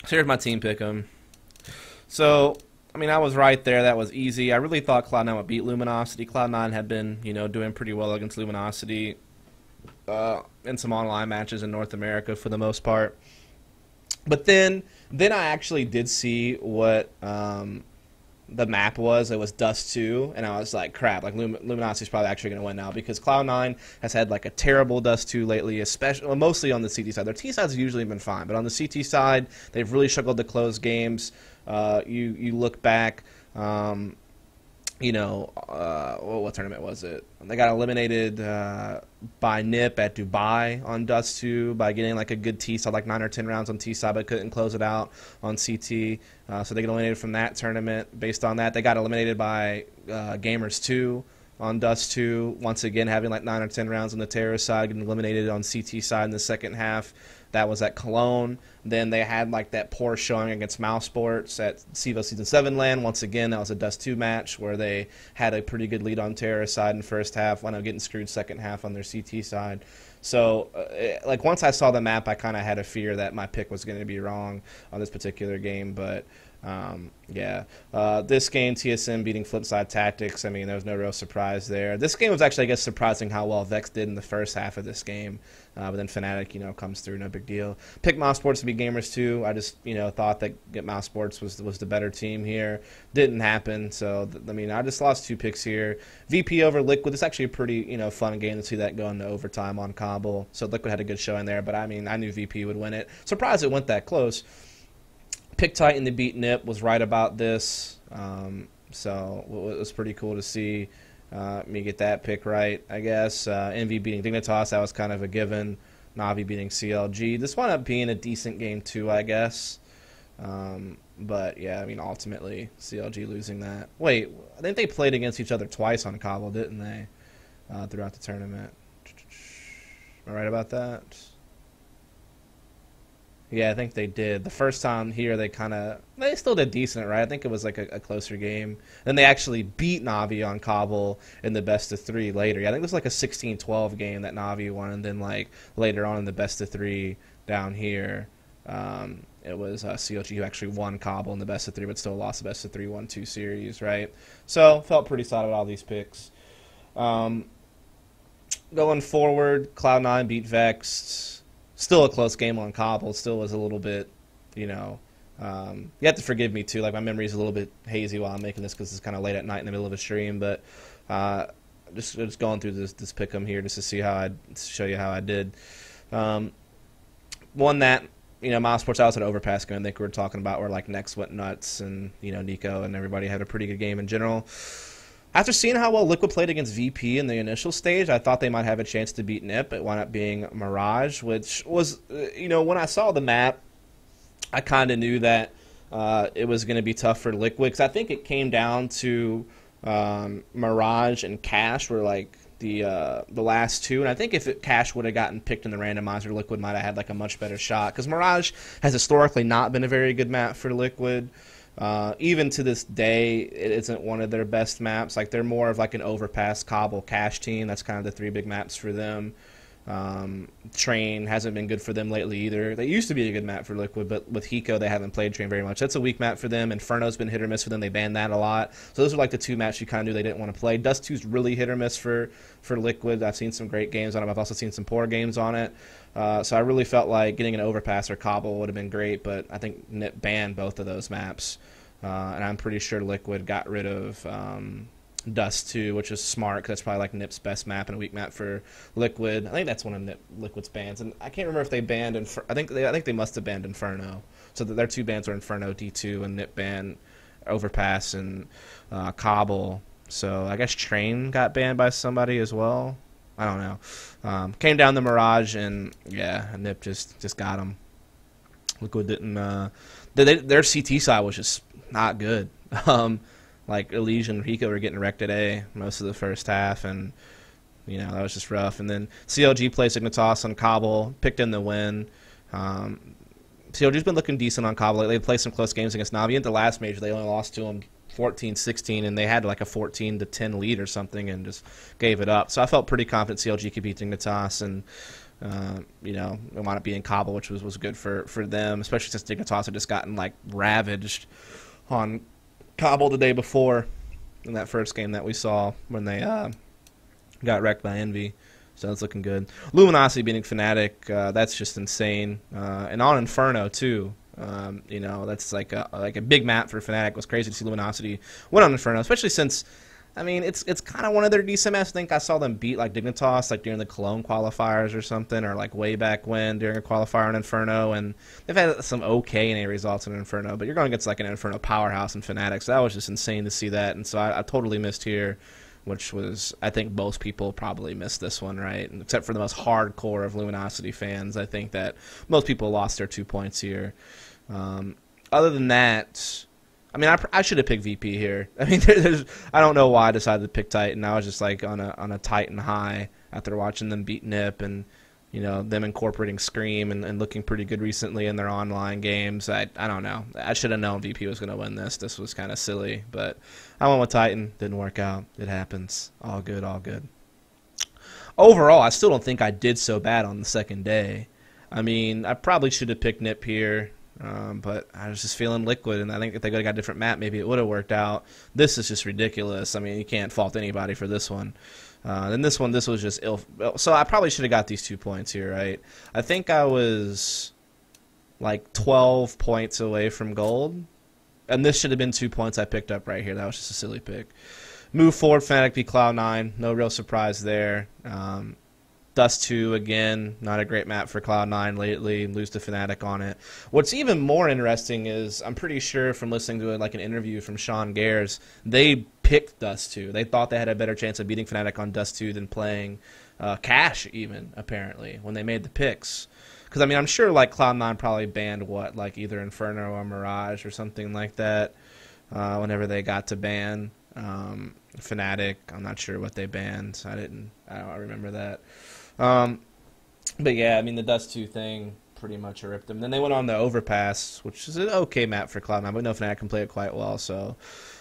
So here's my team pick'em. So, I mean, I was right there. That was easy. I really thought Cloud9 would beat Luminosity. Cloud9 had been, doing pretty well against Luminosity in some online matches in North America for the most part. But then I actually did see what the map was. It was Dust 2, and I was like, crap, like Luminosity's probably actually going to win now because Cloud9 has had like a terrible Dust 2 lately, especially mostly on the CT side. Their T side's usually been fine, but on the CT side, they've really struggled to close games. You look back, what tournament was it? They got eliminated by NIP at Dubai on Dust 2 by getting like a good T side, like 9 or 10 rounds on T side, but couldn't close it out on CT. So they got eliminated from that tournament. Based on that, they got eliminated by Gamers 2 on Dust 2. Once again, having like 9 or 10 rounds on the terrorist side, getting eliminated on CT side in the second half. That was at Cologne. Then they had like that poor showing against Mouse Sports at CEVO Season 7 LAN. Once again, that was a Dust 2 match where they had a pretty good lead on terrorist side in the first half, wound up getting screwed second half on their CT side. So, once I saw the map, I kind of had a fear that my pick was going to be wrong on this particular game. But, this game, TSM beating Flipside Tactics, I mean, there was no real surprise there. This game was actually, I guess, surprising how well Vex did in the first half of this game. But then Fnatic, comes through, no big deal. Picked Mouse Sports to beat Gamers 2. I just, thought that Mouse Sports was the better team here. Didn't happen, so, I just lost 2 picks here. VP over Liquid. It's actually a pretty, fun game to see that go into overtime on Cobble. So Liquid had a good showing there, but I knew VP would win it. Surprised it went that close. Pick Titan to beat NIP, was right about this. So it was pretty cool to see me get that pick right, I guess. Envy beating Dignitas, that was kind of a given. Navi beating CLG. This wound up being a decent game too, I guess. But yeah, ultimately CLG losing that. Wait, I think they played against each other twice on Cobble, didn't they? Throughout the tournament. Am I right about that? Yeah, I think they did. The first time here, they still did decent, right? I think it was like a closer game. Then they actually beat Navi on Cobble in the best of 3 later. Yeah, I think it was like a 16-12 game that Navi won, and then like later on in the best of 3 down here, it was CLG who actually won Cobble in the best of 3, but still lost the best of 3 1-2 series, right? So felt pretty solid with all these picks. Going forward, Cloud9 beat Vex. Still a close game on Cobble. Still was a little bit, you have to forgive me too. Like my memory's a little bit hazy while I'm making this because it's kind of late at night in the middle of a stream. But just going through this pick'em here just to see show you how I did. One that Mouse Sports, I was at Overpass game. I think we were talking about where like Next went nuts and Nico and everybody had a pretty good game in general. After seeing how well Liquid played against VP in the initial stage, I thought they might have a chance to beat NIP. It wound up being Mirage, which was, when I saw the map, I kind of knew that it was going to be tough for Liquid. Because I think it came down to Mirage and Cash were like the last 2. And I think if Cash would have gotten picked in the randomizer, Liquid might have had like a much better shot. Because Mirage has historically not been a very good map for Liquid. Even to this day, it isn't one of their best maps. Like they're more of like an Overpass, Cobble, Cash team. That's kind of the 3 big maps for them. Train hasn't been good for them lately either. They used to be a good map for Liquid, but with Hiko, they haven't played Train very much. That's a weak map for them. Inferno's been hit or miss for them. They banned that a lot. So those are like the 2 maps you kind of knew they didn't want to play. Dust 2's really hit or miss for Liquid. I've seen some great games on it. I've also seen some poor games on it. So I really felt like getting an Overpass or Cobble would have been great, but I think NIP banned both of those maps. And I'm pretty sure Liquid got rid of Dust 2, which is smart because that's probably like NIP's best map and a weak map for Liquid. I think that's one of Liquid's bans, and I can't remember if they banned I think they must have banned Inferno. So their 2 bans were Inferno D2 and NIP banned Overpass and Cobble. So I guess Train got banned by somebody as well. I don't know. Came down the Mirage, and yeah, NIP just got them. Liquid didn't. Their CT side was just not good. Like Elysian and Rico were getting wrecked at A most of the first half, and that was just rough. And then CLG played Signitas on Cobble, picked in the win. CLG's been looking decent on Cobble. They played some close games against Navi. In the last major, they only lost to them 14-16, and they had like a 14-10 lead or something, and just gave it up. So I felt pretty confident CLG could beat Dignitas, and You know, it wound up being Cobble, which was good for them, especially since Dignitas had just gotten like ravaged on Cobble the day before in that first game that we saw when they got wrecked by Envy. So it's looking good. Luminosity beating Fnatic, that's just insane. And on Inferno too. You know, that's like a big map for Fnatic. It was crazy to see Luminosity win on Inferno, especially since, I mean, it's kind of one of their decent maps. I think I saw them beat like Dignitas like during the Cologne qualifiers or something, or like way back when during a qualifier on Inferno, and they've had some okay NA results in Inferno, but you're going against like an Inferno powerhouse in Fnatic, so that was just insane to see that, and so I totally missed here, which was, I think most people probably missed this one, right? Except for the most hardcore of Luminosity fans. I think that most people lost their 2 points here. Other than that, I mean, I should have picked VP here. I mean, I don't know why I decided to pick Titan. I was just like on a Titan high after watching them beat Nip and, you know, them incorporating Scream and looking pretty good recently in their online games. I don't know. I should have known VP was going to win this. This was kind of silly, but I went with Titan. Didn't work out. It happens. All good, all good. Overall, I still don't think I did so bad on the second day. I mean, I probably should have picked Nip here. But I was just feeling Liquid, and I think if they could have got a different map, maybe it would have worked out. This is just ridiculous. I mean, you can't fault anybody for this one. And this was just ill. So I probably should have got these 2 points here, right? I think I was like 12 points away from gold, and this should have been 2 points I picked up right here. That was just a silly pick. Move forward, Fnatic beat Cloud9. No real surprise there. Dust 2, again, not a great map for Cloud9 lately. Lose to Fnatic on it. What's even more interesting is, I'm pretty sure from listening to like an interview from Sean Gares, they picked Dust 2. They thought they had a better chance of beating Fnatic on Dust 2 than playing Cash even, apparently, when they made the picks. Because, I mean, I'm sure like Cloud9 probably banned what, like either Inferno or Mirage or something like that whenever they got to ban Fnatic. I'm not sure what they banned. I don't remember that. But yeah, I mean, the Dust 2 thing pretty much ripped them. Then they went on the Overpass, which is an okay map for Cloud9, but no, Fnatic can play it quite well. So,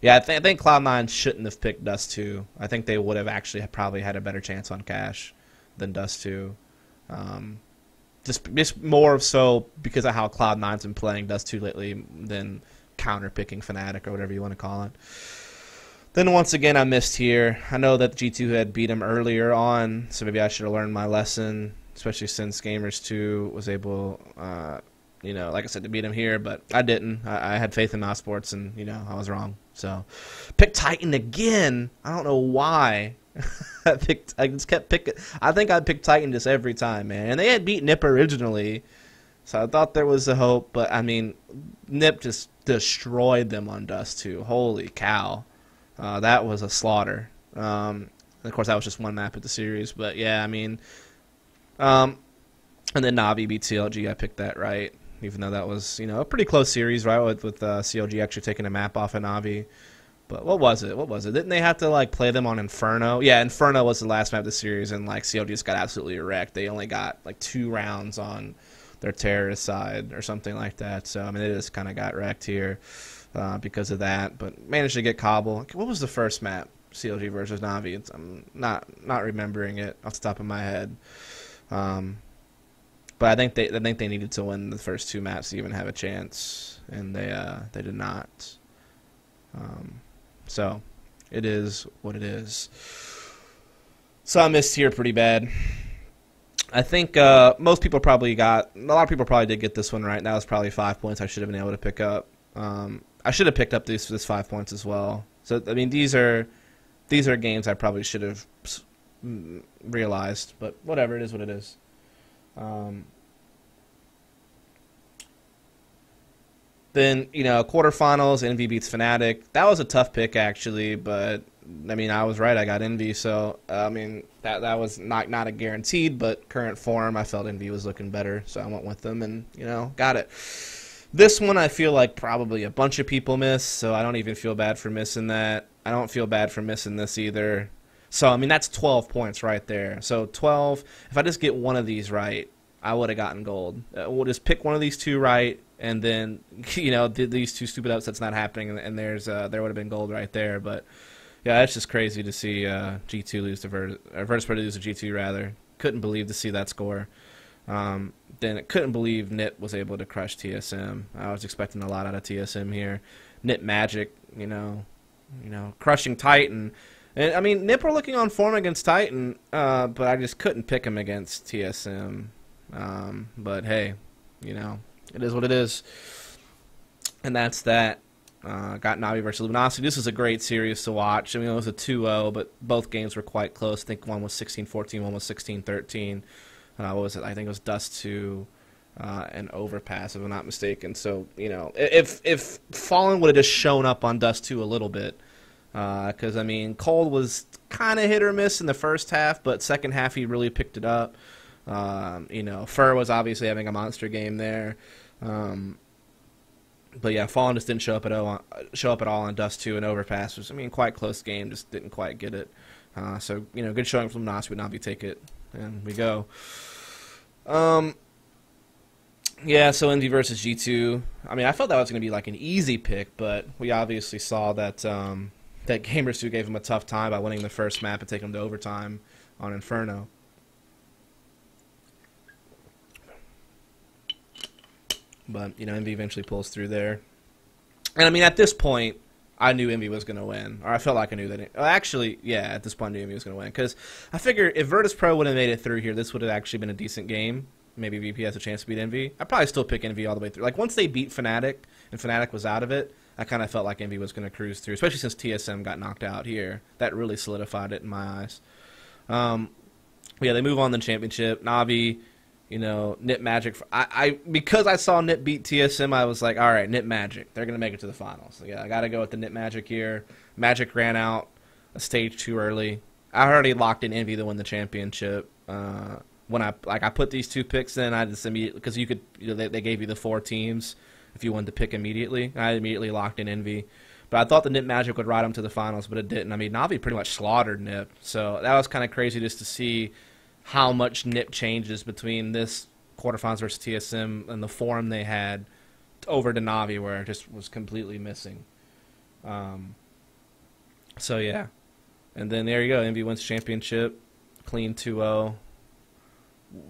yeah, I think Cloud9 shouldn't have picked Dust 2. I think they would have actually probably had a better chance on Cash than Dust 2. Just more so because of how Cloud9's been playing Dust 2 lately than counter-picking Fnatic or whatever you want to call it. Then once again, I missed here. I know that G2 had beat him earlier on, so maybe I should have learned my lesson, especially since Gamers 2 was able, you know, like I said, to beat him here, but I didn't. I had faith in Mouse Sports, and, you know, I was wrong. So, pick Titan again. I don't know why. I just kept picking. I think I picked Titan just every time, man. And they had beat Nip originally, so I thought there was a hope, but, I mean, Nip just destroyed them on Dust 2. Holy cow. That was a slaughter. Of course, that was just one map of the series. But, yeah, I mean... and then Navi beat CLG. I picked that right, even though that was, you know, a pretty close series, right, with CLG actually taking a map off of Navi. But what was it? Didn't they have to, like, play them on Inferno? Yeah, Inferno was the last map of the series, and, like, CLG just got absolutely wrecked. They only got, like, 2 rounds on their terrorist side or something like that. So, I mean, they just kind of got wrecked here. Because of that, but managed to get Cobble. What was the first map? CLG versus Navi. I'm not remembering it off the top of my head. But I think they needed to win the first 2 maps to even have a chance, and they did not. So it is what it is. So I missed here pretty bad. I think most people probably got. A lot of people probably did get this one right. That was probably 5 points I should have been able to pick up. I should have picked up this 5 points as well. So I mean, these are games I probably should have realized, but whatever, it is what it is. Then, you know, quarterfinals, Envy beats Fnatic. That was a tough pick actually, but I mean, I was right. I got Envy, so I mean that was not a guaranteed, but current form, I felt Envy was looking better, so I went with them, and you know, got it. This one I feel like probably a bunch of people miss, so I don't even feel bad for missing that. I don't feel bad for missing this either. So, I mean, that's 12 points right there. So, 12, if I just get one of these right, I would have gotten gold. We'll just pick one of these 2 right, and then, you know, these 2 stupid upsets not happening, and there would have been gold right there. But, yeah, it's just crazy to see G2 lose to Virtus.pro lose to G2, rather. couldn't believe to see that score. Then couldn't believe NIP was able to crush TSM. I was expecting a lot out of TSM here. NIP Magic, crushing Titan. And I mean, NIP were looking on form against Titan, but I just couldn't pick him against TSM. But hey, it is what it is. And that's that. Got Navi versus Luminosity. This is a great series to watch. I mean, it was a 2-0, but both games were quite close. I think one was 16-14, one was 16-13. What was it? I think it was Dust 2 and Overpass, if I'm not mistaken. So, if Fallen would have just shown up on Dust 2 a little bit, because, I mean, Cold was kind of hit or miss in the first half, but second half he really picked it up. Fur was obviously having a monster game there. But yeah, Fallen just didn't show up at all on Dust 2, and Overpass was, quite close game, just didn't quite get it. So, good showing from Nas, would not be take it, and we go. Yeah, so Envy versus G2. I mean, I felt that was going to be like an easy pick, but we obviously saw that that Gamers2 gave him a tough time by winning the first map and taking him to overtime on Inferno. But, Envy eventually pulls through there. And, I mean, at this point, I knew Envy was going to win. Or I felt like I knew that. Actually, yeah, at this point I knew Envy was going to win. Because I figure if Virtus Pro would have made it through here, this would have actually been a decent game. Maybe VP has a chance to beat Envy. I'd probably still pick Envy all the way through. Like, once they beat Fnatic, and Fnatic was out of it, I kind of felt like Envy was going to cruise through. Especially since TSM got knocked out here. That really solidified it in my eyes. Yeah, they move on to the championship. Navi... NIP Magic. Because I saw NIP beat TSM, I was like, all right, NIP Magic. They're going to make it to the finals. So yeah, I got to go with the NIP Magic here. Magic ran out a stage too early. I already locked in Envy to win the championship. When I put these two picks in, I just immediately, because you could, they gave you the 4 teams if you wanted to pick immediately. I immediately locked in Envy. But I thought the NIP Magic would ride them to the finals, but it didn't. I mean, Navi pretty much slaughtered NIP. So that was kind of crazy just to see how much NIP changes between this quarterfinals versus TSM and the form they had over to Navi, where it just was completely missing. So yeah, and then there you go. Envy wins championship, clean 2-0.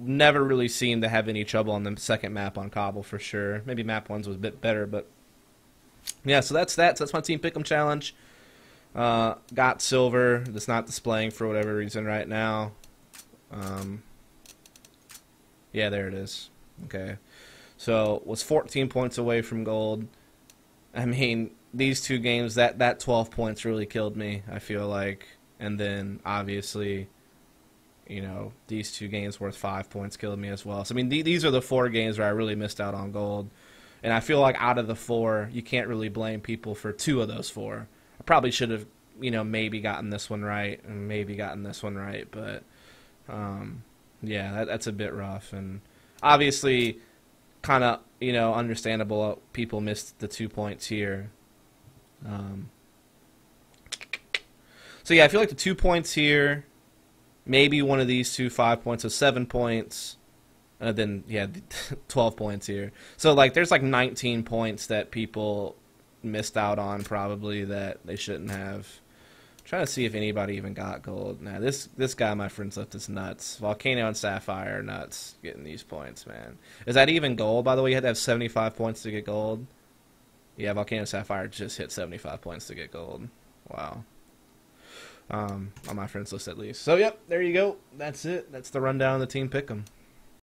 Never really seemed to have any trouble on the second map on Cobble for sure. Maybe map 1's was a bit better, but yeah. So that's that. So that's my Team Pick'Em challenge. Got silver. That's not displaying for whatever reason right now. Yeah, there it is. Okay. So, was 14 points away from gold. I mean, these two games, that 12 points really killed me, I feel like. And then, obviously, these two games worth 5 points killed me as well. So, I mean, these are the 4 games where I really missed out on gold. And I feel like out of the 4, you can't really blame people for 2 of those 4. I probably should have, maybe gotten this one right and maybe gotten this one right, but... yeah, that's a bit rough, and obviously, kind of understandable. People missed the 2 points here. So yeah, I feel like the 2 points here, maybe one of these 2 5 points, so 7 points, and then yeah, 12 points here. So like, there's like 19 points that people missed out on probably that they shouldn't have. Trying to see if anybody even got gold. Nah, this guy, my friends, left is nuts. Volcano and Sapphire are nuts getting these points, man. Is that even gold, by the way? You had to have 75 points to get gold? Yeah, Volcano and Sapphire just hit 75 points to get gold. Wow. On my friends list, at least. So, yep, there you go. That's it. That's the rundown of the Team Pick'Em.